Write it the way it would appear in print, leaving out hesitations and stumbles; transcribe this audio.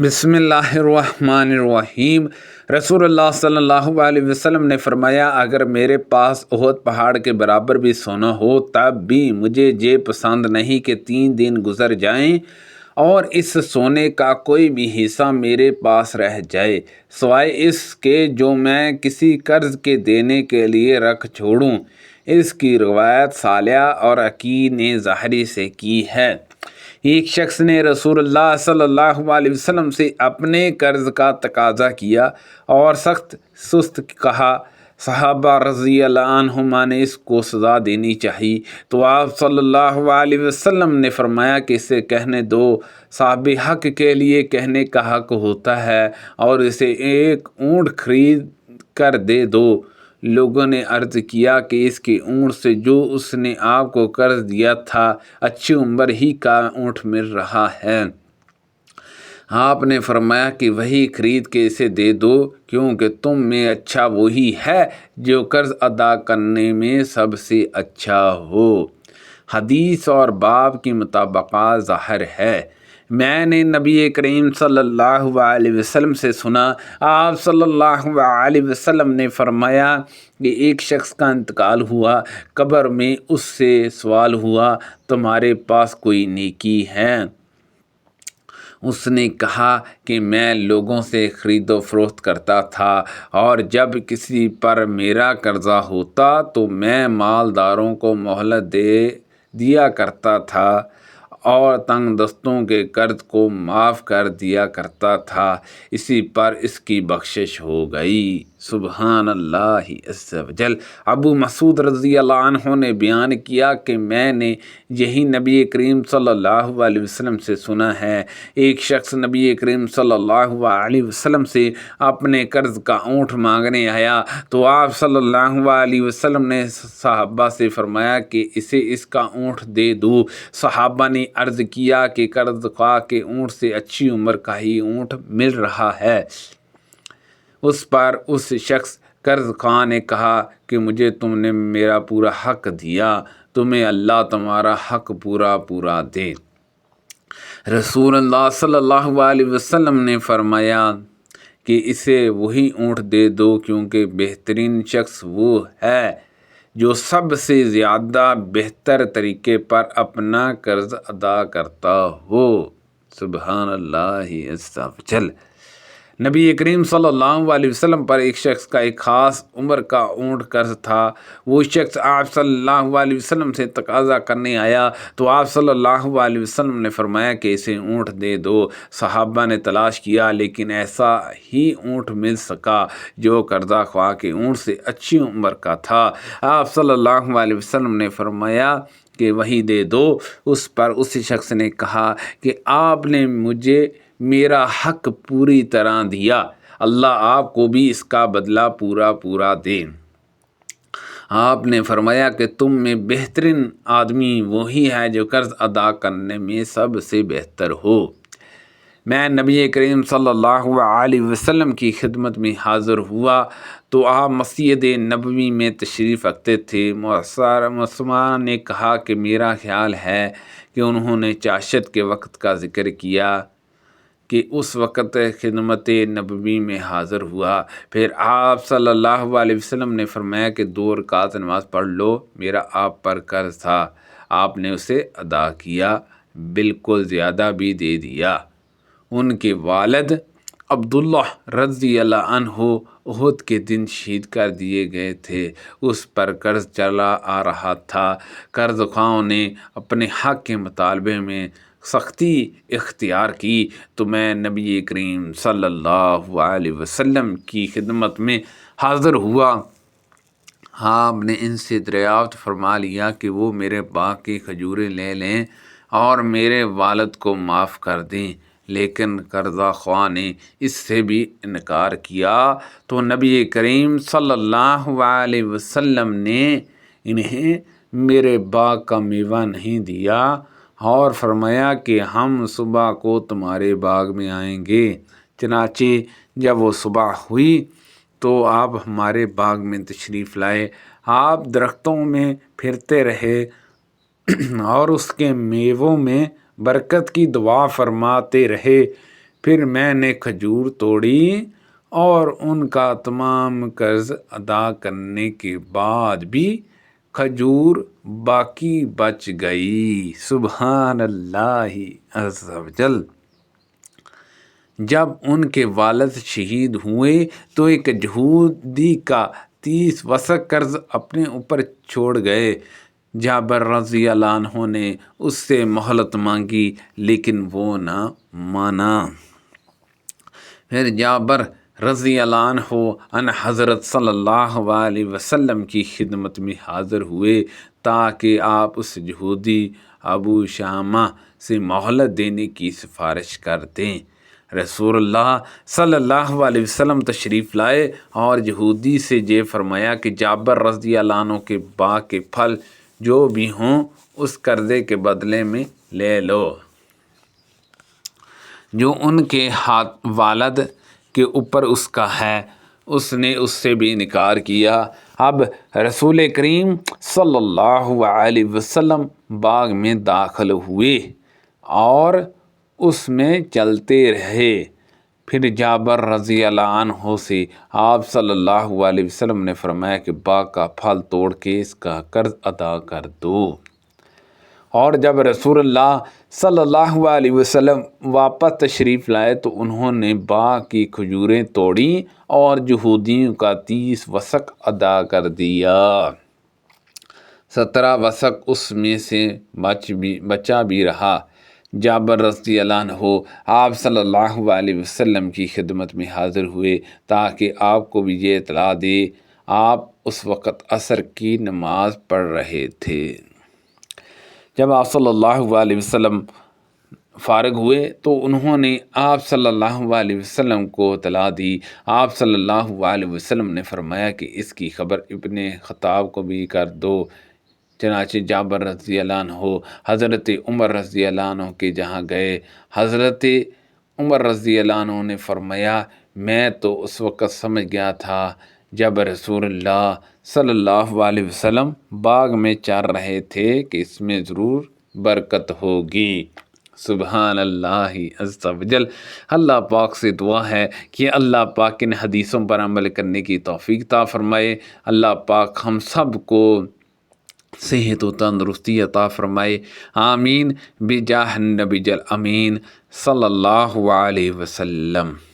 बिस्मिल्लाहिर्रहमानिर्रहीम। रसूलुल्लाह सल्लल्लाहु अलैहि वसल्लम ने फरमाया, अगर मेरे पास उहद पहाड़ के बराबर भी सोना हो तब भी मुझे ये पसंद नहीं कि 3 दिन गुजर जाएं और इस सोने का कोई भी हिस्सा मेरे पास रह जाए सिवाय इसके जो मैं किसी कर्ज के देने के लिए रख छोड़ूं। इसकी रवायत सालिया और अकील ने ज़ाहरी से की है। एक शख्स ने रसूलुल्लाह सल्लल्लाहु अलैहि वसल्लम से अपने कर्ज का तकाजा किया और सख्त सुस्त कहा। सहाबा रज़ी अल्लाह अन्हुमा ने इसको सज़ा देनी चाहिए, तो आप सल्लल्लाहु अलैहि वसल्लम ने फरमाया कि इसे कहने दो, साहिब हक के लिए कहने का हक होता है और इसे एक ऊँट खरीद कर दे दो। लोगों ने अर्ज़ किया कि इसके ऊँट से जो उसने आपको कर्ज दिया था अच्छी उम्र ही का ऊँट मिल रहा है। आपने फरमाया कि वही खरीद के इसे दे दो, क्योंकि तुम में अच्छा वही है जो कर्ज अदा करने में सबसे अच्छा हो। हदीस और बाब की मुताबिक़त ज़ाहिर है। मैंने नबी करीम सल्लल्लाहु अलैहि वसल्लम से सुना, आप सल्लल्लाहु अलैहि वसल्लम ने फरमाया कि एक शख्स का इंतकाल हुआ, कब्र में उससे सवाल हुआ, तुम्हारे पास कोई नेकी है? उसने कहा कि मैं लोगों से ख़रीदो फरोख्त करता था और जब किसी पर मेरा कर्ज़ा होता तो मैं मालदारों को मोहलत दे दिया करता था और तंग दस्तों के कर्ज को माफ़ कर दिया करता था। इसी पर इसकी बख्शिश हो गई। सुबहान अल्लाह अज़्ज़ व जल। अबू मसूद रज़ी अल्लाह अन्हु ने बयान किया कि मैंने यही नबी करीम सल्लल्लाहु अलैहि वसल्लम से सुना है। एक शख्स नबी करीम सल्लल्लाहु अलैहि वसल्लम से अपने कर्ज का ऊँट मांगने आया, तो आप सल्लल्लाहु अलैहि वसल्लम ने सहाबा से फरमाया कि इसे इसका ऊँट दे दो। सहाबा ने अर्ज़ किया कि कर्ज ख्वाह के ऊँट से अच्छी उम्र का ही ऊँट मिल रहा है। उस पर उस शख्स कर्ज ख्वाह ने कहा कि मुझे तुमने मेरा पूरा हक दिया, तुम्हें अल्लाह तुम्हारा हक पूरा पूरा दे। रसूलुल्लाह सल्लल्लाहु अलैहि वसल्लम ने फरमाया कि इसे वही ऊँट दे दो, क्योंकि बेहतरीन शख्स वो है जो सबसे ज़्यादा बेहतर तरीके पर अपना कर्ज अदा करता हो। सुबहान अल्लाह अज़्ज़ व जल। नबी करीम सल्लल्लाहु अलैहि वसल्लम पर एक शख्स का एक ख़ास उम्र का ऊँट कर्ज था। वो शख्स आप सल्लल्लाहु अलैहि वसल्लम से तकाज़ा करने आया, तो आप सल्लल्लाहु अलैहि वसल्लम ने फरमाया कि इसे ऊँट दे दो। सहाबा ने तलाश किया, लेकिन ऐसा ही ऊँट मिल सका जो कर्जा ख्वाह के ऊँट से अच्छी उम्र का था। आप सल्लल्लाहु अलैहि वसल्लम ने फरमाया कि वही दे दो। उस पर उस शख्स ने कहा कि आपने मुझे मेरा हक पूरी तरह दिया, अल्लाह आपको भी इसका बदला पूरा पूरा दे। आपने फरमाया कि तुम में बेहतरीन आदमी वही है जो कर्ज अदा करने में सबसे बेहतर हो। मैं नबी करीम सल्लल्लाहु अलैहि वसल्लम की खिदमत में हाज़िर हुआ तो आप मस्जिद नबवी में तशरीफ़ रखते थे। मुसलमान ने कहा कि मेरा ख्याल है कि उन्होंने चाशत के वक्त का ज़िक्र किया कि उस वक़्त खिदमत नबवी में हाज़िर हुआ। फिर आप सल्लल्लाहु अलैहि वसल्लम ने फरमाया कि 2 रकात नमाज़ पढ़ लो, मेरा आप पर कर्ज था, आपने उसे अदा किया, बिल्कुल ज़्यादा भी दे दिया। उनके वालिद अब्दुल्लाह रज़ी अल्लाह अन्हु उहद के दिन शहीद कर दिए गए थे। उस पर कर्ज चला आ रहा था। कर्ज ख्वाहों ने अपने हक़ के मुतालबे में सख्ती इख्तियार की, तो मैं नबी करीम सल्लल्लाहु अलैहि वसल्लम की खिदमत में हाज़िर हुआ। आपने इनसे दरियाफ़्त फरमा लिया कि वो मेरे बाग की खजूरें ले लें और मेरे वालिद को माफ़ कर दें, लेकिन कर्जा ख्वाह ने इससे भी इनकार किया। तो नबी करीम सल्लल्लाहु अलैहि वसल्लम ने इन्हें मेरे बाग का मेवा नहीं दिया और फरमाया कि हम सुबह को तुम्हारे बाग में आएंगे। चनाचे जब वो सुबह हुई तो आप हमारे बाग में तशरीफ़ लाए। आप दरख्तों में फिरते रहे और उसके मेवों में बरकत की दुआ फरमाते रहे। پھر میں نے کھجور توڑی اور ان کا تمام قرض ادا کرنے کے بعد بھی کھجور باقی بچ گئی۔ سبحان اللہ عز و جل۔ جب ان کے والد شہید ہوئے تو ایک یہودی کا 30 وسق قرض اپنے اوپر چھوڑ گئے۔ جابر رضی اللہ عنہ نے اس سے مہلت مانگی لیکن وہ نہ مانا۔ پھر جابر رضی اللہ عنہ حضرت صلی اللہ علیہ وسلم کی خدمت میں حاضر ہوئے تاکہ آپ اس یہودی ابو شامہ سے مہلت دینے کی سفارش کر دیں۔ رسول اللہ صلی اللہ علیہ وسلم تشریف لائے اور یہودی سے یہ فرمایا کہ جابر رضی اللہ عنہ کے باغ کے پھل جو بھی ہوں اس قرضے کے بدلے میں لے لو جو ان کے والد کے اوپر اس کا ہے۔ اس نے اس سے بھی انکار کیا۔ اب رسول کریم صلی اللہ علیہ وسلم باغ میں داخل ہوئے اور اس میں چلتے رہے۔ پھر جابر رضی اللہ عنہ سے آپ صلی اللہ علیہ وسلم نے فرمایا کہ باغ کا پھل توڑ کے اس کا قرض ادا کر دو۔ اور جب رسول اللہ صلی اللہ علیہ وسلم واپس تشریف لائے تو انہوں نے باغ کی کھجوریں توڑیں اور یہودیوں کا 30 وسق ادا کر دیا۔ 17 وسق اس میں سے بچا بھی رہا۔ جابر رضی اللہ عنہ آپ صلی اللہ علیہ وسلم کی خدمت میں حاضر ہوئے تاکہ آپ کو بھی یہ اطلاع دے۔ آپ اس وقت عصر کی نماز پڑھ رہے تھے۔ جب آپ صلی اللہ علیہ وسلم فارغ ہوئے تو انہوں نے آپ صلی اللہ علیہ وسلم کو اطلاع دی۔ آپ صلی اللہ علیہ وسلم نے فرمایا کہ اس کی خبر ابن خطاب کو بھی کر دو۔ چنانچہ جابر رضی اللہ عنہ حضرت عمر رضی اللہ عنہ کے جہاں گئے۔ حضرت عمر رضی اللہ عنہ نے فرمایا میں تو اس وقت سمجھ گیا تھا جب رسول اللہ صلی اللہ علیہ وسلم باغ میں چر رہے تھے کہ اس میں ضرور برکت ہوگی۔ سبحان اللہ عز و جل۔ اللہ پاک سے دعا ہے کہ اللہ پاک ان حدیثوں پر عمل کرنے کی توفیق عطا فرمائے۔ اللہ پاک ہم سب کو صحت و تندرستی عطا فرمائے۔ آمین بجاہ النبی الامین صلی اللہ علیہ وسلم۔